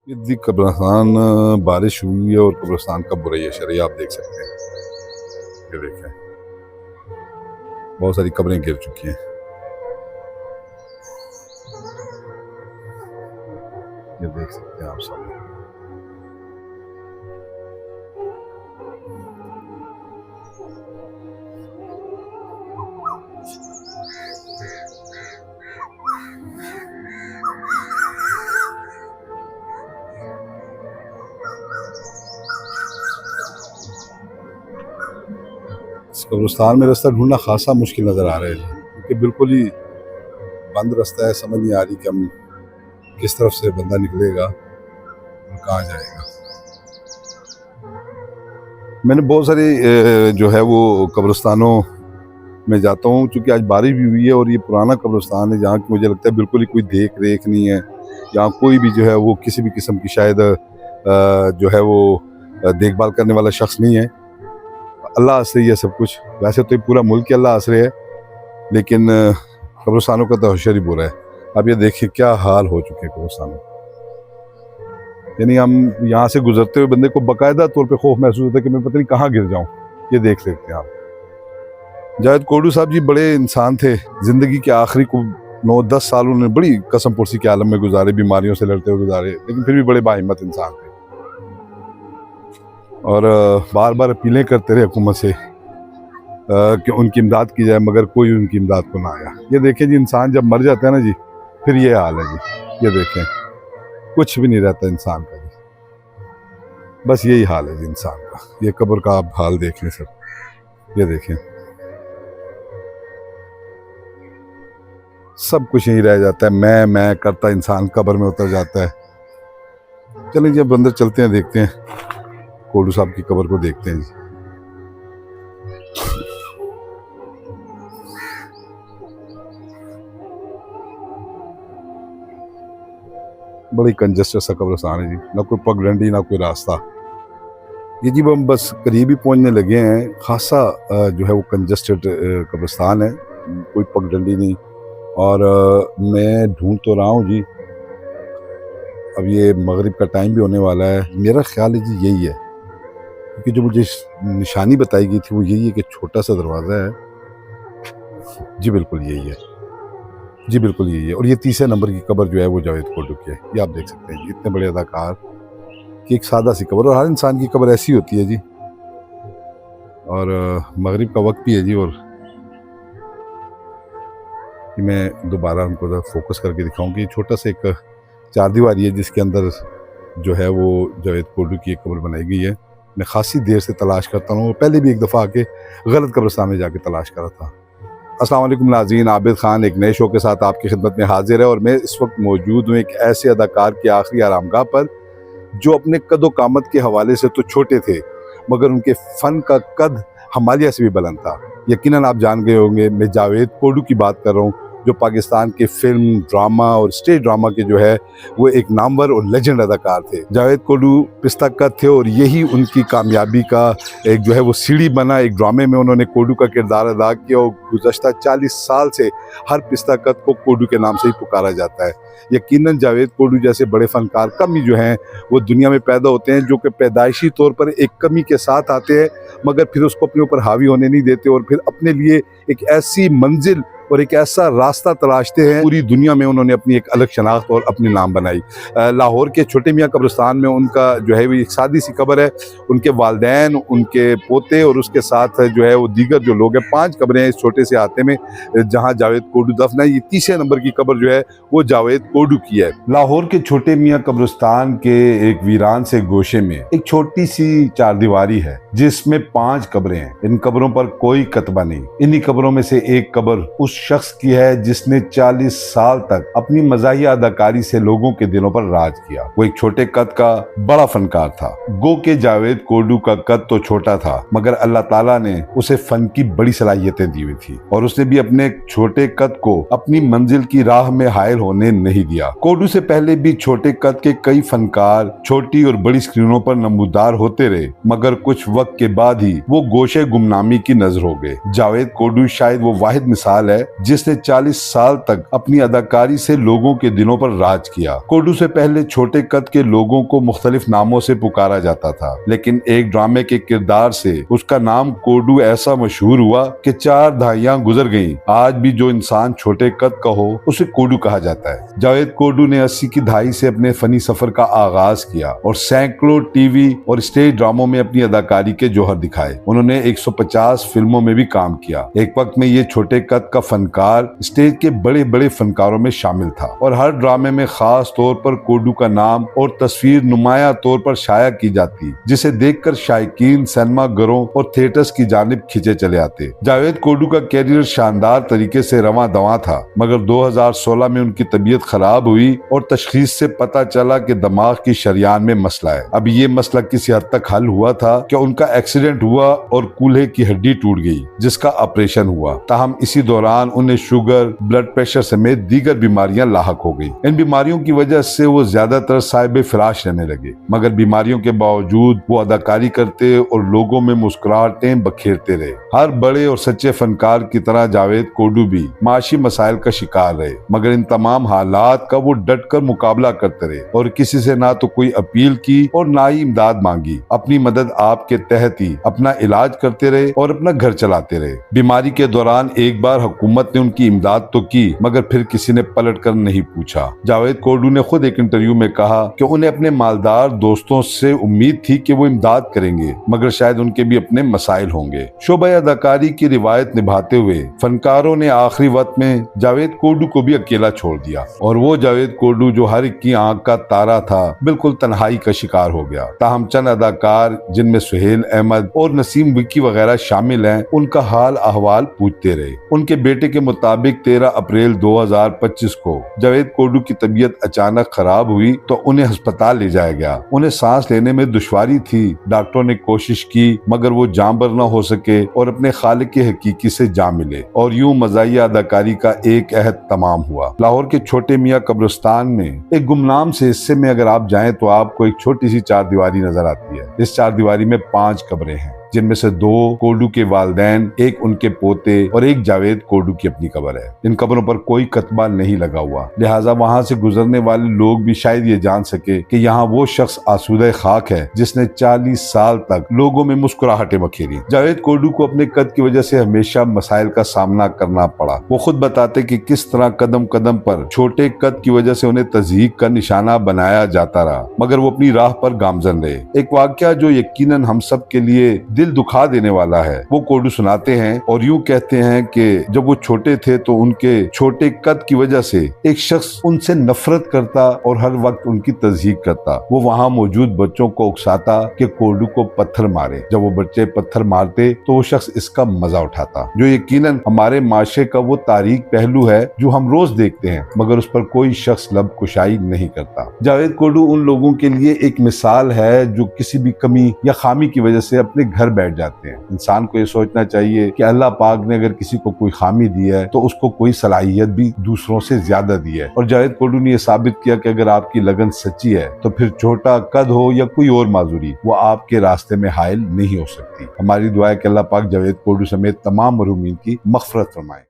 ये जी कब्रिस्तान बारिश हुई है और कब्रिस्तान का बुरा ही असर है, आप देख सकते हैं। ये देखें, बहुत सारी कब्रें गिर चुकी हैं। ये देख सकते हैं आप सब। इस कब्रिस्तान में रास्ता ढूंढना खासा मुश्किल नज़र आ रहा है क्योंकि बिल्कुल ही बंद रास्ता है। समझ नहीं आ रही कि हम किस तरफ से बंदा निकलेगा और कहाँ जाएगा। मैंने बहुत सारे जो है वो कब्रिस्तानों में जाता हूँ, चूँकि आज बारिश भी हुई है और ये पुराना कब्रिस्तान है जहाँ की मुझे लगता है बिल्कुल ही कोई देख रेख नहीं है। यहाँ कोई भी जो है वो किसी भी किस्म की शायद जो है वो देखभाल करने वाला शख्स नहीं है। अल्लाह आसरे है सब कुछ। वैसे तो ये पूरा मुल्क ही अल्लाह आसरे है, लेकिन कब्रिस्तानों का तो हशर ही बुरा है। अब ये देखिए क्या हाल हो चुके हैं कब्रिस्तानों। यानी हम यहाँ से गुजरते हुए बंदे को बाकायदा तौर पे खौफ महसूस होता है कि मैं पता नहीं कहाँ गिर जाऊँ। ये देख लेते हैं आप। जावेद कोडू साहब जी बड़े इंसान थे। जिंदगी के आखिरी को 9-10 साल उन्होंने बड़ी कसम पुरसी के आलम में गुजारे, बीमारियों से लड़ते हुए गुजारे, लेकिन फिर भी बड़े बाहिम्मत इंसान थे और बार बार अपीलें करते रहे हुकूमत से कि उनकी इमदाद की जाए, मगर कोई उनकी इमदाद को ना आया। ये देखें जी, इंसान जब मर जाता है ना जी, फिर ये हाल है जी। ये देखें, कुछ भी नहीं रहता इंसान का जी, बस यही हाल है जी इंसान का। ये कब्र का आप हाल देख लें सब। ये देखें, सब कुछ यही रह जाता है। मैं करता इंसान कब्र में उतर जाता है। चलें जी, अब अंदर चलते हैं, देखते हैं कोडू साहब की कब्र को देखते हैं जी। बड़ी कंजस्टेड सा कब्रिस्तान है जी, ना कोई पगडंडी ना कोई रास्ता। ये जी हम बस करीब ही पहुंचने लगे हैं। खासा जो है वो कंजस्टेड कब्रिस्तान है, कोई पगडंडी नहीं। और मैं ढूंढ तो रहा हूँ जी। अब ये मगरिब का टाइम भी होने वाला है। मेरा ख्याल है जी यही है, क्योंकि जो मुझे निशानी बताई गई थी वो यही है कि छोटा सा दरवाज़ा है। जी बिल्कुल यही है, जी बिल्कुल यही है। और ये तीसरे नंबर की कब्र जो है वो जावेद कोडू की है। ये आप देख सकते हैं जी, इतने बड़े अदाकार की एक सादा सी कब्र। और हर इंसान की कब्र ऐसी होती है जी। और मगरिब का वक्त भी है जी। और मैं दोबारा उनको फोकस करके दिखाऊं कि छोटा सा एक चारदीवारी है जिसके अंदर जो है वो जावेद कोडू की एक कब्र बनाई गई है। मैं खासी देर से तलाश करता हूँ, पहले भी एक दफ़ा आके गलत कब्रिस्तान में जाके तलाश करा था। अस्सलाम वालेकुम नाज़रीन, आबिद खान एक नए शो के साथ आपकी खिदमत में हाजिर है। और मैं इस वक्त मौजूद हूँ एक ऐसे अदाकार की आखिरी आरामगाह पर जो अपने कदो कामत के हवाले से तो छोटे थे, मगर उनके फ़न का कद हिमालय से भी बुलंद था। यकीनन आप जान गए होंगे, मैं जावेद कोडू की बात कर रहा हूँ, जो पाकिस्तान के फिल्म, ड्रामा और स्टेज ड्रामा के जो है वो एक नामवर और लेजेंड अदाकार थे। जावेद कोडू पिस्ता कद थे और यही उनकी कामयाबी का एक जो है वो सीढ़ी बना। एक ड्रामे में उन्होंने कोडू का किरदार अदा किया और गुज़श्ता 40 साल से हर पिस्ता कद को कोडू के नाम से ही पुकारा जाता है। यकीनन जावेद कोडू जैसे बड़े फनकार कम ही जो हैं वो दुनिया में पैदा होते हैं, जो कि पैदाइशी तौर पर एक कमी के साथ आते हैं, मगर फिर उसको अपने ऊपर हावी होने नहीं देते और फिर अपने लिए एक ऐसी मंजिल और एक ऐसा रास्ता तलाशते हैं। पूरी दुनिया में उन्होंने अपनी एक अलग शनाख्त और अपनी नाम बनाई। लाहौर के छोटे मियाँ कब्रिस्तान में उनका जो है वो एक सादी सी कब्र है। उनके वालदैन, उनके पोते और उसके साथ जो है वो दीगर जो लोग हैं, 5 कब्रें हैं इस छोटे से हाते में जहाँ जावेद कोडू दफन है। ये तीसरे नंबर की कब्र जो है वो जावेद कोडू की है। लाहौर के छोटे मियाँ कब्रिस्तान के एक वीरान से गोशे में एक छोटी सी चारदीवारी है जिसमें 5 कब्रें हैं। इन कब्रों पर कोई कतबा नहीं। इन्हीं कब्रों में से एक कब्र उस शख्स की है जिसने 40 साल तक अपनी मज़ाहिया अदाकारी से लोगों के दिलों पर राज किया। वो एक छोटे कद का बड़ा फनकार था। गो के जावेद कोडू का कद तो छोटा था, मगर अल्लाह ताला ने उसे फन की बड़ी सलाहियतें दी हुई थी और उसने भी अपने छोटे कद को अपनी मंजिल की राह में हायल होने नहीं दिया। कोडू से पहले भी छोटे कद के कई फनकार छोटी और बड़ी स्क्रीनों पर नमूदार होते रहे, मगर कुछ वक्त के बाद ही वो गोशे गुमनामी की नजर हो गए। जावेद कोडू शायद वो वाहिद मिसाल है जिसने 40 साल तक अपनी अदाकारी से लोगों के दिलों पर राज किया। कोडू से पहले छोटे कद के लोगों को मुख्तलिफ नामों से पुकारा जाता था, लेकिन एक ड्रामे के किरदार से उसका नाम कोडू ऐसा मशहूर हुआ कि 4 दहाइयां गुजर गईं। आज भी जो इंसान छोटे कद का हो उसे कोडू कहा जाता है। जावेद कोडू ने 80 की दहाई से अपने फनी सफर का आगाज किया और सैकड़ों टीवी और स्टेज ड्रामों में अपनी अदाकारी के जौहर दिखाए। उन्होंने 150 फिल्मों में भी काम किया। एक वक्त में ये छोटे कद का फनकार स्टेज के बड़े बड़े फनकारों में शामिल था और हर ड्रामे में खास तौर पर कोडू का नाम और तस्वीर नुमाया तौर पर शाया की जाती, जिसे देखकर शायकीन सिनेमा घरों और थिएटर्स की जानिब खिंचे चले आते। जावेद कोडू का कैरियर शानदार तरीके से रवां दवां था, मगर 2016 में उनकी तबीयत खराब हुई और तशखीस से पता चला कि दिमाग की शरियान में मसला है। अब ये मसला किसी हद तक हल हुआ था कि उनका एक्सीडेंट हुआ और कूल्हे की हड्डी टूट गई, जिसका ऑपरेशन हुआ। ताहम इसी दौरान उन्हें शुगर, ब्लड प्रेशर समेत दीगर बीमारियां लाहक हो गई। इन बीमारियों की वजह से वो ज्यादातर साहिब फिराश रहने लगे, मगर बीमारियों के बावजूद वो अदाकारी करते और लोगों में मुस्कुराहटें बखेरते रहे। हर बड़े और सच्चे फनकार की तरह जावेद कोडू भी माशी मसाइल का शिकार रहे, मगर इन तमाम हालात का वो डट कर मुकाबला करते रहे और किसी से ना तो कोई अपील की और ना ही इमदाद मांगी। अपनी मदद आपके तहत ही अपना इलाज करते रहे और अपना घर चलाते रहे। बीमारी के दौरान एक बार हुकूमत ने उनकी इमदाद तो की, मगर फिर किसी ने पलट कर नहीं पूछा। जावेद कोडू ने खुद एक इंटरव्यू में कहा कि उन्हें अपने मालदार दोस्तों से उम्मीद थी कि वो इमदाद करेंगे, मगर शायद उनके भी अपने मसाइल होंगे। शोबा अदाकारी की रिवायत निभाते हुए फनकारों ने आखिरी वक्त में जावेद कोडू को भी अकेला छोड़ दिया और वो जावेद कोडू जो हर एक की आंख का तारा था, बिल्कुल तन्हाई का शिकार हो गया। ताहम चंद अदाकार, जिनमें सुहेल अहमद और नसीम विक्की वगैरह शामिल हैं, उनका हाल अहवाल पूछते रहे। उनके बेटे के मुताबिक 13 अप्रैल 2025 को जावेद कोडू की तबीयत अचानक खराब हुई तो उन्हें अस्पताल ले जाया गया। उन्हें सांस लेने में दुश्वारी थी। डॉक्टरों ने कोशिश की, मगर वो जांबर न हो सके और अपने खालिक के हकीकी से जा मिले और यूं मज़ाहिया अदाकारी का एक अहद तमाम हुआ। लाहौर के छोटे मियाँ कब्रिस्तान में एक गुमनाम से हिस्से में अगर आप जाएं तो आपको एक छोटी सी चारदीवारी नजर आती है। इस चारदीवारी में 5 कब्रें हैं, जिनमें से 2 कोडू के वालिदैन, एक उनके पोते और एक जावेद कोडू की अपनी कब्र है। इन कब्रों पर कोई कतबा नहीं लगा हुआ, लिहाजा वहां से गुजरने वाले लोग भी शायद ये जान सके कि यहाँ वो शख्स आसूदा खाक है जिसने 40 साल तक लोगों में मुस्कुराहटें बखेरी। जावेद कोडू को अपने कद की वजह से हमेशा मसाइल का सामना करना पड़ा। वो खुद बताते कि किस तरह कदम कदम पर छोटे कद की वजह से उन्हें तज़हीक का निशाना बनाया जाता रहा, मगर वो अपनी राह पर गामजन रहे। एक वाकया जो यकीनन हम सब के लिए दिल दुखा देने वाला है, वो कोडू सुनाते हैं और यूं कहते हैं कि जब वो छोटे थे तो उनके छोटे कद की वजह से एक शख्स उनसे नफरत करता और हर वक्त उनकी तज़हीक करता। वो वहाँ मौजूद बच्चों को उकसाता कि कोडू को पत्थर मारे। जब वो बच्चे पत्थर मारते तो वो शख्स इसका मजा उठाता, जो यकीनन हमारे माशरे का वो तारीख पहलू है जो हम रोज देखते हैं, मगर उस पर कोई शख्स लब कुशाई नहीं करता। जावेद कोडू उन लोगों के लिए एक मिसाल है जो किसी भी कमी या खामी की वजह से अपने घर बैठ जाते हैं। इंसान को ये सोचना चाहिए कि अल्लाह पाक ने अगर किसी को कोई खामी दी है तो उसको कोई सलाहियत भी दूसरों से ज्यादा दी है। और जावेद कोडू ने यह साबित किया कि अगर आपकी लगन सच्ची है तो फिर छोटा कद हो या कोई और माजूरी, वो आपके रास्ते में हाइल नहीं हो सकती। हमारी दुआ है कि अल्लाह पाक जावेद कोडू समेत तमाम मरहूमीन की मग़फ़िरत फरमाए।